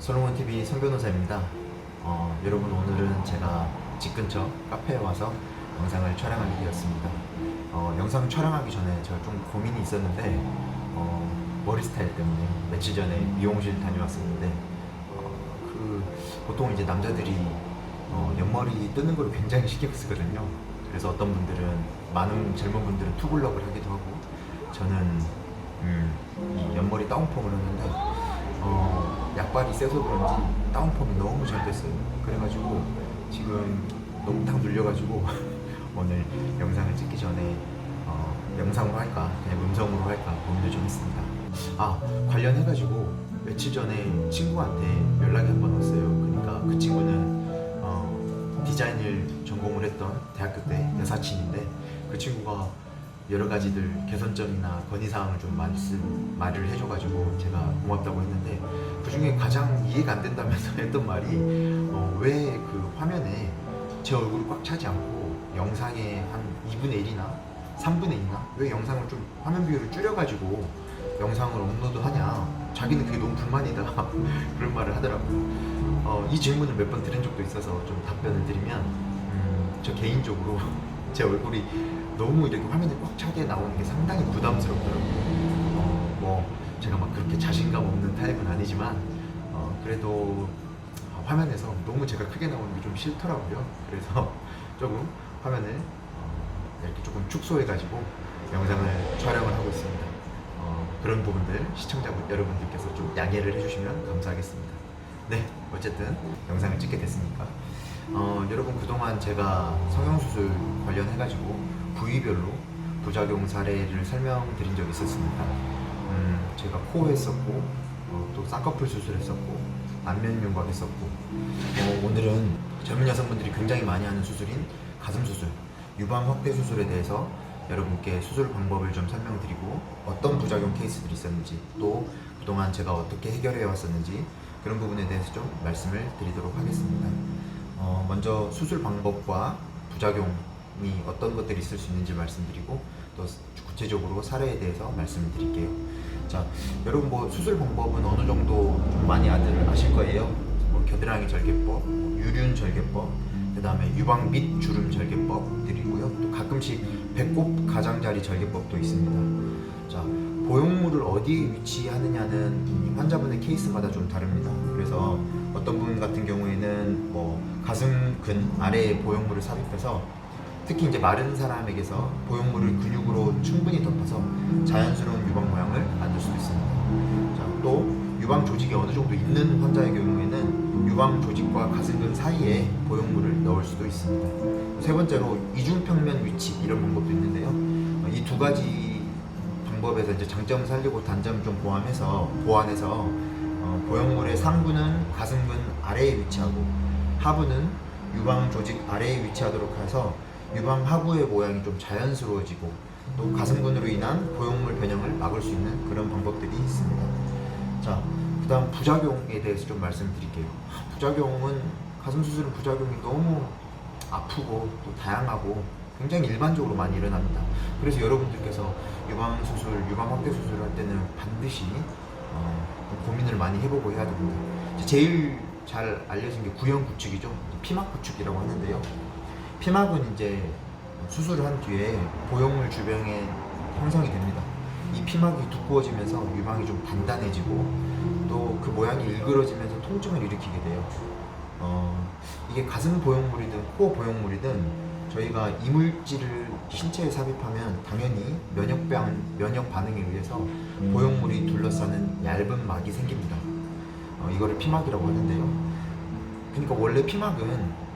솔로몬TV 손변호사입니다. 여러분, 오늘은 제가 집 근처 카페에 와서 영상을 촬영하게 되었습니다. 영상 촬영하기 전에 제가 좀 고민이 있었는데 머리 스타일 때문에 며칠 전에 미용실 다녀왔었는데 보통 이제 남자들이 옆머리 뜨는 걸 굉장히 신경 쓰거든요. 그래서 어떤 분들은, 많은 젊은 분들은 투블럭을 하기도 하고, 저는 이 옆머리 다운펌을 하는데 약발이 세서 그런지 다운펌이 너무 잘 됐어요. 그래가지고 지금 너무 탁 눌려가지고 오늘 영상을 찍기 전에 영상으로 할까 그냥 음성으로 할까 고민을 좀 했습니다. 관련해가지고 며칠 전에 친구한테 연락이 한 번 왔어요. 그러니까 그 친구는 디자인을 전공을 했던 대학교 때 여사친인데, 그 친구가 여러 가지들 개선점이나 건의사항을 좀 말을 해줘가지고 제가 고맙다고 했는데, 그 중에 가장 이해가 안 된다면서 했던 말이 왜 그 화면에 제 얼굴이 꽉 차지 않고 영상의 한 2분의 1이나 3분의 1이나 왜 영상을 좀 화면 비율을 줄여가지고 영상을 업로드하냐, 자기는 그게 너무 불만이다 그런 말을 하더라고요. 이 질문을 몇 번 들은 적도 있어서 좀 답변을 드리면, 저 개인적으로 제 얼굴이 너무 이렇게 화면에 꽉 차게 나오는 게 상당히 부담스럽더라고요. 제가 막 그렇게 자신감 없는 타입은 아니지만 그래도 화면에서 너무 제가 크게 나오는 게 좀 싫더라고요. 그래서 조금 화면을 이렇게 조금 축소해가지고 영상을 촬영을 하고 있습니다. 그런 부분들 시청자분 여러분들께서 좀 양해를 해주시면 감사하겠습니다. 네, 어쨌든 영상을 찍게 됐으니까 여러분, 그동안 제가 성형수술 관련해가지고 부위별로 부작용 사례를 설명드린 적이 있었습니다. 제가 코 했었고, 또 쌍꺼풀 수술했었고, 안면 윤곽 했었고, 오늘은 젊은 여성분들이 굉장히 많이 하는 수술인 가슴 수술, 유방 확대 수술에 대해서 여러분께 수술 방법을 좀 설명드리고, 어떤 부작용 케이스들이 있었는지, 또 그동안 제가 어떻게 해결해 왔었는지, 그런 부분에 대해서 좀 말씀을 드리도록 하겠습니다. 먼저 수술 방법과 부작용이 어떤 것들이 있을 수 있는지 말씀드리고, 또 구체적으로 사례에 대해서 말씀을 드릴게요. 자, 여러분, 수술 방법은 어느 정도 좀 많이 아실 거예요. 겨드랑이 절개법, 유륜 절개법, 그 다음에 유방 및 주름 절개법들이고요. 또 가끔씩 배꼽 가장자리 절개법도 있습니다. 자, 보형물을 어디에 위치하느냐는 환자분의 케이스마다 좀 다릅니다. 그래서 어떤 분 같은 경우에는 가슴근 아래에 보형물을 삽입해서, 특히 이제 마른 사람에게서 보형물을 근육으로 충분히 덮어서 자연스러운 유방 모양을 만들 수도 있습니다. 자, 또 유방 조직이 어느 정도 있는 환자의 경우에는 유방 조직과 가슴근 사이에 보형물을 넣을 수도 있습니다. 세 번째로 이중평면 위치, 이런 방법도 있는데요. 이 두 가지 방법에서 이제 장점을 살리고 단점을 좀 보완해서 보형물의 상부는 가슴근 아래에 위치하고 하부는 유방 조직 아래에 위치하도록 해서 유방 하부의 모양이 좀 자연스러워지고, 또 가슴근으로 인한 보형물 변형을 막을 수 있는 그런 방법들이 있습니다. 자, 그 다음 부작용에 대해서 좀 말씀드릴게요. 가슴 수술은 부작용이 너무 아프고 또 다양하고 굉장히 일반적으로 많이 일어납니다. 그래서 여러분들께서 유방 수술, 유방 확대 수술을 할 때는 반드시 고민을 많이 해보고 해야 됩니다. 제일 잘 알려진 게 구형 구축이죠. 피막 구축이라고 하는데요. 피막은 이제 수술을 한 뒤에 보형물 주변에 형성이 됩니다. 이 피막이 두꺼워지면서 유방이 좀 단단해지고, 또 그 모양이 일그러지면서 통증을 일으키게 돼요. 이게 가슴 보형물이든 코 보형물이든 저희가 이물질을 신체에 삽입하면 당연히 면역 반응에 의해서 보형물이 둘러싸는 얇은 막이 생깁니다. 이거를 피막이라고 하는데요. 그러니까 원래 피막은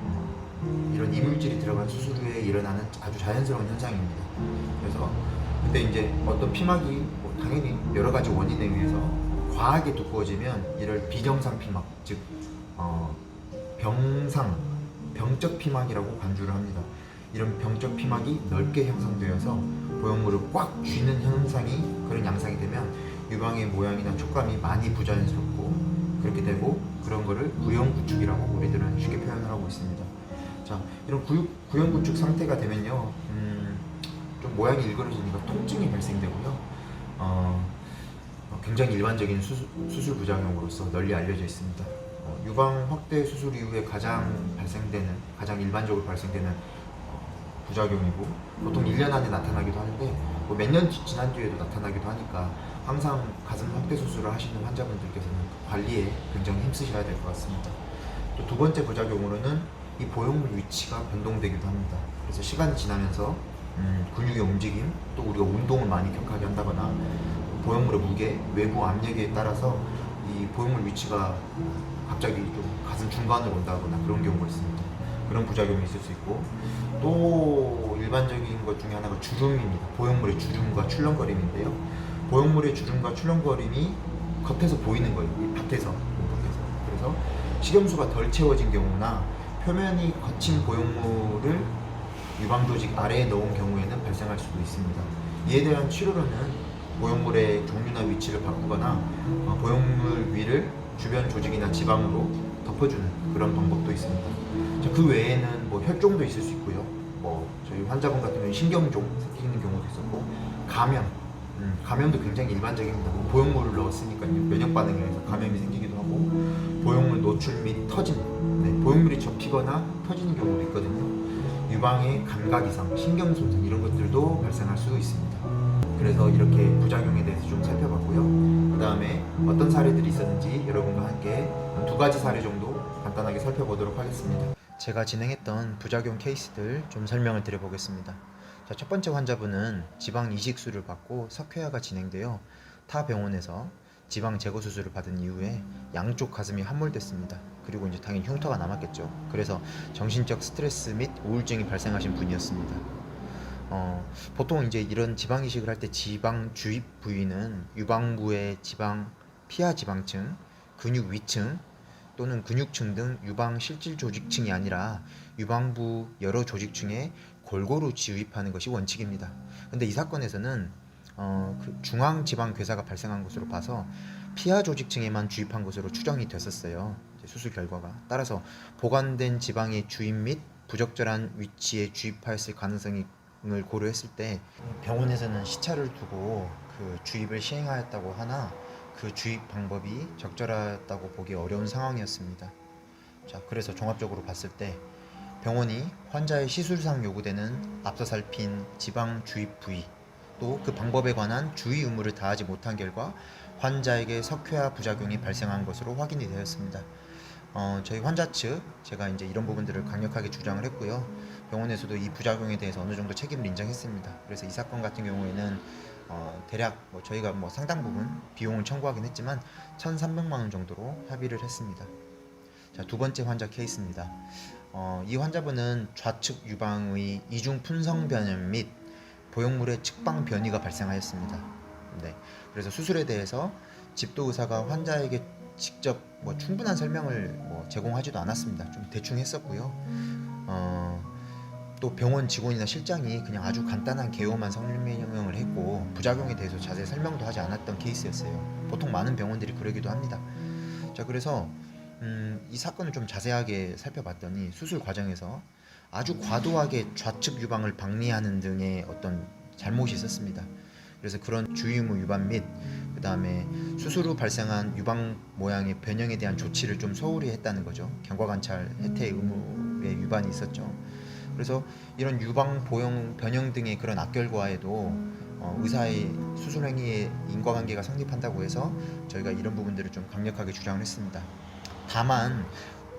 이런 이물질이 들어간 수술 후에 일어나는 아주 자연스러운 현상입니다. 그래서 근데 이제 어떤 피막이 당연히 여러 가지 원인에 의해서 과하게 두꺼워지면 이를 비정상 피막, 즉 병적 피막이라고 간주를 합니다. 이런 병적 피막이 넓게 형성되어서 보형물을 꽉 쥐는 그런 양상이 되면 유방의 모양이나 촉감이 많이 부자연스럽고, 그렇게 되고, 그런 거를 구형 구축이라고 우리들은 쉽게 표현을 하고 있습니다. 자, 이런 구형 구축 상태가 되면요, 좀 모양이 일그러지니까 통증이 발생되고요. 굉장히 일반적인 수술 부작용으로서 널리 알려져 있습니다. 유방 확대 수술 이후에 가장 일반적으로 발생되는 부작용이고 보통 1년 안에 나타나기도 하는데 뭐 몇 년 지난 뒤에도 나타나기도 하니까 항상 가슴 확대 수술을 하시는 환자분들께서는 관리에 굉장히 힘쓰셔야 될 것 같습니다. 또 두 번째 부작용으로는 이 보형물 위치가 변동되기도 합니다. 그래서 시간이 지나면서 근육의 움직임, 또 우리가 운동을 많이 격하게 한다거나 보형물의 무게, 외부 압력에 따라서 이 보형물 위치가 갑자기 좀 가슴 중간으로 온다거나 그런 경우가 있습니다. 그런 부작용이 있을 수 있고, 또 일반적인 것 중에 하나가 주름입니다. 보형물의 주름과 출렁거림인데요. 보형물의 주름과 출렁거림이 겉에서 보이는 거예요. 이 밖에서. 그래서 식염수가 덜 채워진 경우나 표면이 거친 보형물을 유방조직 아래에 넣은 경우에는 발생할 수도 있습니다. 이에 대한 치료로는 보형물의 종류나 위치를 바꾸거나 보형물 위를 주변 조직이나 지방으로 덮어주는 그런 방법도 있습니다. 자, 그 외에는 뭐 혈종도 있을 수 있고요. 뭐 저희 환자분 같은 경우는 신경종 생기는 경우도 있었고, 감염도 굉장히 일반적입니다. 뭐 보형물을 넣었으니까요. 면역 반응에 의해서 감염이 생기기도 하고, 보형물 노출 및 터진, 보형물이 접히거나 터지는 경우도 있거든요. 유방의 감각 이상, 신경 손상 이런 것들도 발생할 수 있습니다. 그래서 이렇게 부작용에 대해서 좀 살펴봤고요. 그 다음에 어떤 사례들이 있었는지 여러분과 함께 두 가지 사례 정도 간단하게 살펴보도록 하겠습니다. 제가 진행했던 부작용 케이스들 좀 설명을 드려보겠습니다. 자, 첫 번째 환자분은 지방 이식술을 받고 석회화가 진행되어 타 병원에서 지방 제거 수술을 받은 이후에 양쪽 가슴이 함몰됐습니다. 그리고 이제 당연히 흉터가 남았겠죠. 그래서 정신적 스트레스 및 우울증이 발생하신 분이었습니다. 보통 이제 이런 지방 이식을 할 때 지방 주입 부위는 유방부의 피하 지방층, 근육 위층 또는 근육층 등 유방 실질 조직층이 아니라 유방부 여러 조직층에 골고루 주입하는 것이 원칙입니다. 근데 이 사건에서는 그 중앙지방괴사가 발생한 것으로 봐서 피하 조직층에만 주입한 것으로 추정이 됐었어요. 수술 결과가. 따라서 보관된 지방의 주입 및 부적절한 위치에 주입하였을 가능성을 고려했을 때 병원에서는 시차를 두고 그 주입을 시행하였다고 하나 그 주입 방법이 적절하다고 보기 어려운 상황이었습니다. 자, 그래서 종합적으로 봤을 때 병원이 환자의 시술상 요구되는 앞서 살핀 지방 주입 부위 또 그 방법에 관한 주의 의무를 다하지 못한 결과 환자에게 석회화 부작용이 발생한 것으로 확인이 되었습니다. 저희 환자 측 제가 이제 이런 부분들을 강력하게 주장을 했고요. 병원에서도 이 부작용에 대해서 어느 정도 책임을 인정했습니다. 그래서 이 사건 같은 경우에는 대략 저희가 상당 부분 비용을 청구하긴 했지만 1,300만 원 정도로 합의를 했습니다. 자, 두 번째 환자 케이스입니다. 이 환자분은 좌측 유방의 이중 품성 변형 및 보형물의 측방 변이가 발생하였습니다. 네, 그래서 수술에 대해서 집도 의사가 환자에게 직접 충분한 설명을 제공하지도 않았습니다. 좀 대충 했었고요. 또 병원 직원이나 실장이 그냥 아주 간단한 개요만 설명을 했고 부작용에 대해서 자세히 설명도 하지 않았던 케이스였어요. 보통 많은 병원들이 그러기도 합니다. 자, 그래서 이 사건을 좀 자세하게 살펴봤더니 수술 과정에서 아주 과도하게 좌측 유방을 박리하는 등의 어떤 잘못이 있었습니다. 그래서 그런 주의 의무 위반 및 그 다음에 수술 후 발생한 유방 모양의 변형에 대한 조치를 좀 소홀히 했다는 거죠. 경과 관찰 혜택 의무의 위반이 있었죠. 그래서 이런 유방 변형 등의 그런 악결과에도 의사의 수술 행위에 인과관계가 성립한다고 해서 저희가 이런 부분들을 좀 강력하게 주장을 했습니다. 다만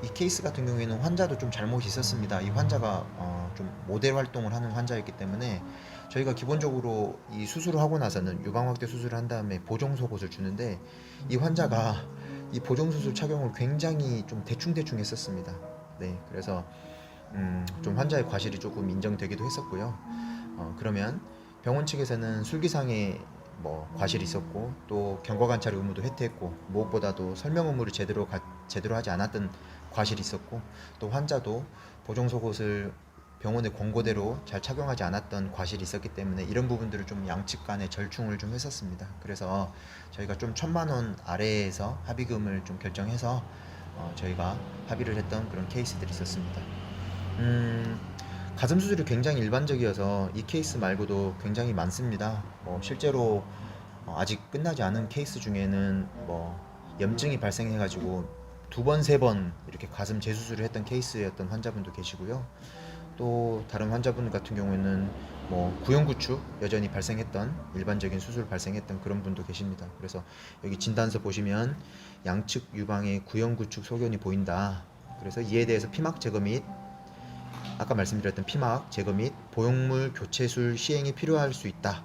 이 케이스 같은 경우에는 환자도 좀 잘못이 있었습니다. 이 환자가 좀 모델 활동을 하는 환자였기 때문에 저희가 기본적으로 이 수술을 하고 나서는 유방 확대 수술을 한 다음에 보정 속옷을 주는데 이 환자가 이 보정 수술 착용을 굉장히 좀 대충 했었습니다. 네, 그래서 좀 환자의 과실이 조금 인정되기도 했었고요. 그러면 병원 측에서는 술기상의 과실이 있었고 또 경과 관찰 의무도 해태했고 무엇보다도 설명 의무를 제대로 하지 않았던 과실이 있었고 또 환자도 보정 속옷을 병원의 권고대로 잘 착용하지 않았던 과실이 있었기 때문에 이런 부분들을 좀 양측 간에 절충을 좀 했었습니다. 그래서 저희가 좀 1,000만 원 아래에서 합의금을 좀 결정해서 저희가 합의를 했던 그런 케이스들이 있었습니다. 가슴 수술이 굉장히 일반적이어서 이 케이스 말고도 굉장히 많습니다. 실제로 아직 끝나지 않은 케이스 중에는 뭐 염증이 발생해가지고 2번, 3번 이렇게 가슴 재수술을 했던 케이스였던 환자분도 계시고요. 또 다른 환자분 같은 경우에는 뭐 구형구축 여전히 발생했던 일반적인 수술 발생했던 그런 분도 계십니다. 그래서 여기 진단서 보시면 양측 유방에 구형구축 소견이 보인다. 그래서 이에 대해서 피막 제거 및 아까 말씀드렸던 피막 제거 및 보형물 교체술 시행이 필요할 수 있다.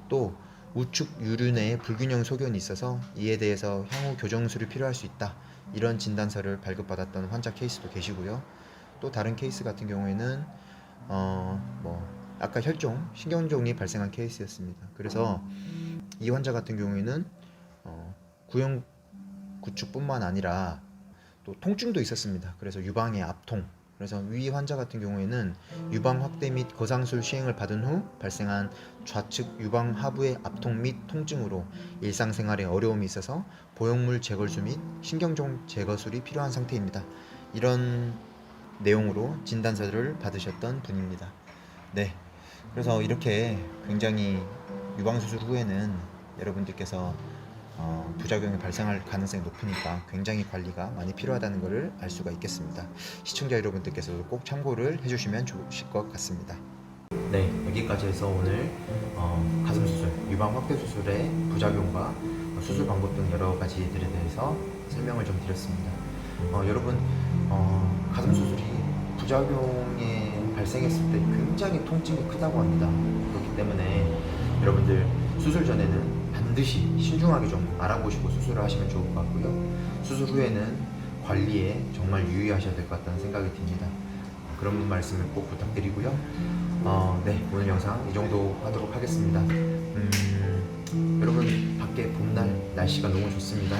또 우측 유륜에 불균형 소견이 있어서 이에 대해서 향후 교정술이 필요할 수 있다. 이런 진단서를 발급받았던 환자 케이스도 계시고요. 또 다른 케이스 같은 경우에는 뭐 아까 혈종, 신경종이 발생한 케이스였습니다. 그래서 이 환자 같은 경우에는 구형 구축뿐만 아니라 또 통증도 있었습니다. 그래서 유방의 압통. 그래서 위 환자 같은 경우에는 유방 확대 및 거상술 시행을 받은 후 발생한 좌측 유방 하부의 압통 및 통증으로 일상생활에 어려움이 있어서 보형물 제거술 및 신경종 제거술이 필요한 상태입니다. 이런 내용으로 진단서를 받으셨던 분입니다. 네. 그래서 이렇게 굉장히 유방수술 후에는 여러분들께서 부작용이 발생할 가능성이 높으니까 굉장히 관리가 많이 필요하다는 것을 알 수가 있겠습니다. 시청자 여러분들께서도 꼭 참고를 해주시면 좋으실 것 같습니다. 네, 여기까지 해서 오늘 가슴 수술, 유방 확대 수술의 부작용과 수술 방법 등 여러 가지들에 대해서 설명을 좀 드렸습니다. 여러분, 가슴 수술이 부작용이 발생했을 때 굉장히 통증이 크다고 합니다. 그렇기 때문에 여러분들 수술 전에는 반드시 신중하게 좀 알아보시고 수술을 하시면 좋을 것 같고요. 수술 후에는 관리에 정말 유의하셔야 될 것 같다는 생각이 듭니다. 그런 말씀을 꼭 부탁드리고요. 네, 오늘 영상 이 정도 하도록 하겠습니다. 여러분, 밖에 봄날 날씨가 너무 좋습니다.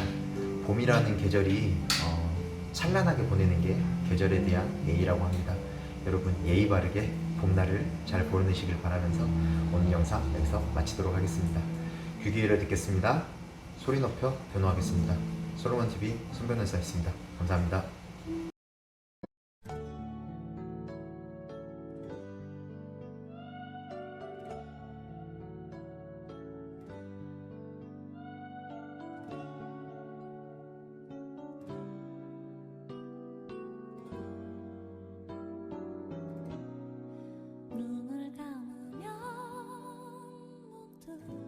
봄이라는 계절이 찬란하게 보내는 게 계절에 대한 예의라고 합니다. 여러분, 예의 바르게 봄날을 잘 보내시길 바라면서 오늘 영상 여기서 마치도록 하겠습니다. 귀 기울여 듣겠습니다. 소리 높여 변호하겠습니다. 솔로몬TV 손변호사였습니다. 감사합니다. 눈을 감으면 모두